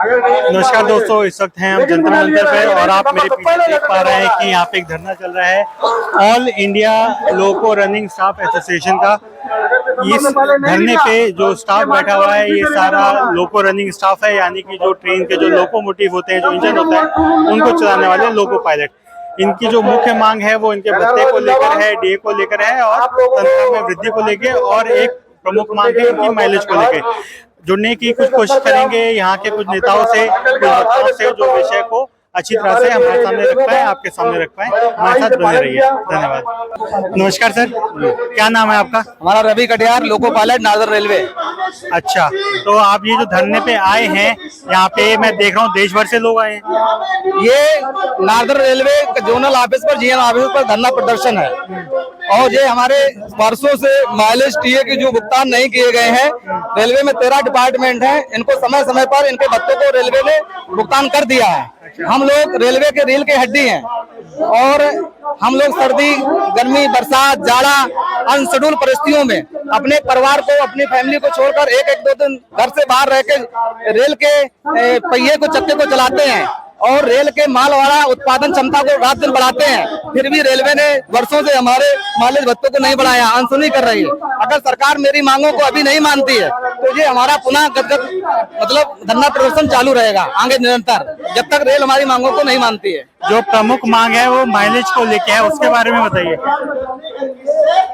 नमस्कार दोस्तों, इस वक्त हैं हम जंतर मंतर पे और आप मेरे पीछे देख पा रहे हैं कि यहाँ पे एक धरना चल रहा है ऑल इंडिया लोको रनिंग स्टाफ एसोसिएशन का। इस धरने पे जो स्टाफ बैठा हुआ है ये सारा लोको रनिंग स्टाफ है, यानी कि जो ट्रेन के जो लोकोमोटिव होते हैं, जो इंजन होता है, उनको चलाने वाले लोको पायलट। इनकी जो मुख्य मांग है वो इनके भत्ते को लेकर है, डीए को लेकर है और तनख्वाह में वृद्धि को लेकर, और एक प्रमुख मांग है इनकी माइलेज को लेकर। जुड़ने की कुछ कोशिश करेंगे यहाँ के कुछ नेताओं से, कुछ वक्ताओं से, जो विषय को अच्छी तरह से हमारे सामने रख पाए, आपके सामने रख पाए। हमारे साथ बने रहिए। धन्यवाद। नमस्कार सर, क्या नाम है आपका? हमारा Ravi Katiyar, loco pilot, northern railway. अच्छा, तो आप ये जो धरने पे आए हैं, यहाँ पे मैं देख रहा हूँ देश भर से लोग आए हैं। ये नार्दर्न रेलवे जोनल ऑफिस पर, जीएम ऑफिस पर धरना प्रदर्शन है और ये हमारे वर्षों से माइलेज टीए के जो भुगतान नहीं किए गए हैं। रेलवे में 13 डिपार्टमेंट हैं, इनको समय समय पर इनके भत्तों को रेलवे ने भुगतान कर दिया है। हम लोग रेलवे के रील के हड्डी हैं और हम लोग सर्दी, गर्मी, बरसात, जाड़ा, अनशेड्यूल परिस्थितियों में अपने परिवार को, अपनी फैमिली को छोड़कर एक दो दिन घर से बाहर रह के रेल के पहिए को, चक्के को चलाते हैं और रेल के माल वाला उत्पादन क्षमता को रात दिन बढ़ाते हैं। फिर भी रेलवे ने वर्षों से हमारे माइलेज भत्तों को नहीं बढ़ाया, अनसुनी कर रही है। अगर सरकार मेरी मांगों को अभी नहीं मानती है तो ये हमारा पुनः मतलब धरना प्रदर्शन चालू रहेगा आगे निरंतर, जब तक रेल हमारी मांगों को नहीं मानती है। जो प्रमुख मांग है वो माइलेज को लेके है, उसके बारे में बताइए।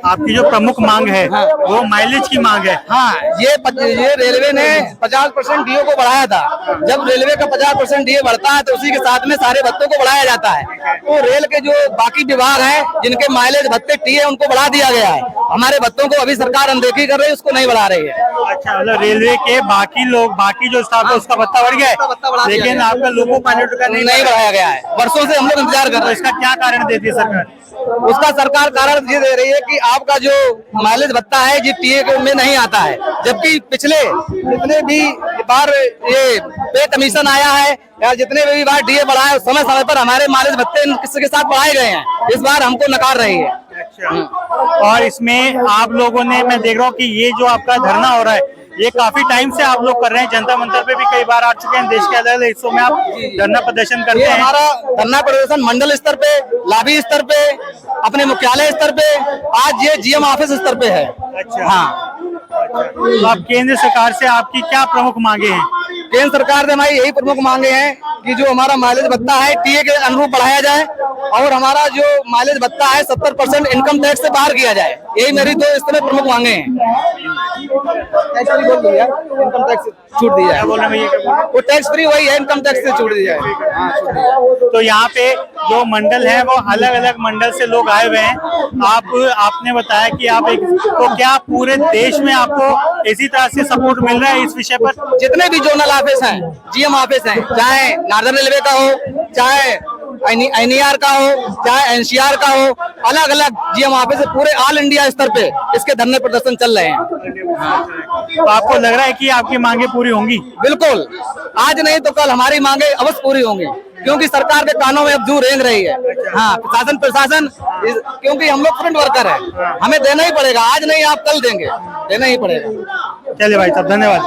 आपकी जो प्रमुख मांग है वो माइलेज की मांग है। हाँ, ये रेलवे ने 50% डीओ को बढ़ाया था। जब रेलवे का 50% डीए बढ़ता है तो उसी के साथ में सारे भत्तों को बढ़ाया जाता है। तो रेल के जो बाकी विभाग हैं जिनके माइलेज भत्ते टीए, उनको बढ़ा दिया गया है। हमारे भत्तों को अभी सरकार अनदेखी कर रही है, उसको नहीं बढ़ा रही है। अच्छा, मतलब रेलवे के बाकी लोग, बाकी जो स्टाफ है उसका भत्ता बढ़ गया है, लेकिन आपका लोको पायलट का नहीं बढ़ाया गया है। वर्षों से हम लोग इंतजार कर रहे हैं। इसका क्या कारण देती है सरकार? उसका सरकार कारण ये दे रही है कि आपका जो माइलेज भत्ता है ये टीए में नहीं आता है, जबकि पिछले जितने भी बार ये पे कमीशन आया है या जितने भी बार डीए बढ़ा है, समय समय पर हमारे माइलेज भत्ते किसके साथ बढ़ाए गए हैं। इस बार हमको नकार रही है। अच्छा, और इसमें आप लोगों ने, मैं देख रहा हूँ कि ये जो आपका धरना हो रहा है ये काफी टाइम से आप लोग कर रहे हैं। जनता मंतर पे भी कई बार आ चुके हैं, देश के अलग अलग हिस्सों में आप धरना प्रदर्शन करते हैं। हमारा धरना प्रदर्शन मंडल स्तर पे, लॉबी स्तर पे, अपने मुख्यालय स्तर पे, आज ये जीएम ऑफिस स्तर पे है। अच्छा, हाँ। तो आप केंद्र सरकार से आपकी क्या प्रमुख मांगे हैं? केंद्र सरकार से हमारी यही प्रमुख मांगे हैं कि जो हमारा माइलेज भत्ता है टीए के अनुरूप बढ़ाया जाए और हमारा जो माइलेज भत्ता है 70% इनकम टैक्स से बाहर किया जाए। यही मेरी दो इस समय प्रमुख मांगे हैं। इनकम टैक्स छूट दी जाए। बोल रहे हैं वो टैक्स फ्री वही है, इनकम टैक्स से छूट दी जाए। तो यहाँ पे जो मंडल है वो अलग अलग मंडल से लोग आए हुए हैं। आपने बताया कि आप तो क्या पूरे देश में आपको इसी तरह से सपोर्ट मिल रहा है इस विषय पर? जितने भी जोनल ऑफिस हैं, जीएम ऑफिस हैं, चाहे नार्दर्न रेलवे का हो, चाहे एनईआर का हो, चाहे एनसीआर का हो, अलग अलग जीएम ऑफिस पूरे ऑल इंडिया स्तर पे इसके धरने प्रदर्शन चल रहे हैं। तो आपको लग रहा है कि आपकी मांगे पूरी होंगी? बिल्कुल, आज नहीं तो कल हमारी मांगे अवश्य पूरी होंगी, क्योंकि सरकार के कानों में अब जू रेंग रही है। हाँ, प्रशासन क्योंकि हम लोग फ्रंट वर्कर है, हमें देना ही पड़ेगा। आज नहीं, आप कल देंगे, देना ही पड़ेगा। चलिए भाई साहब, धन्यवाद।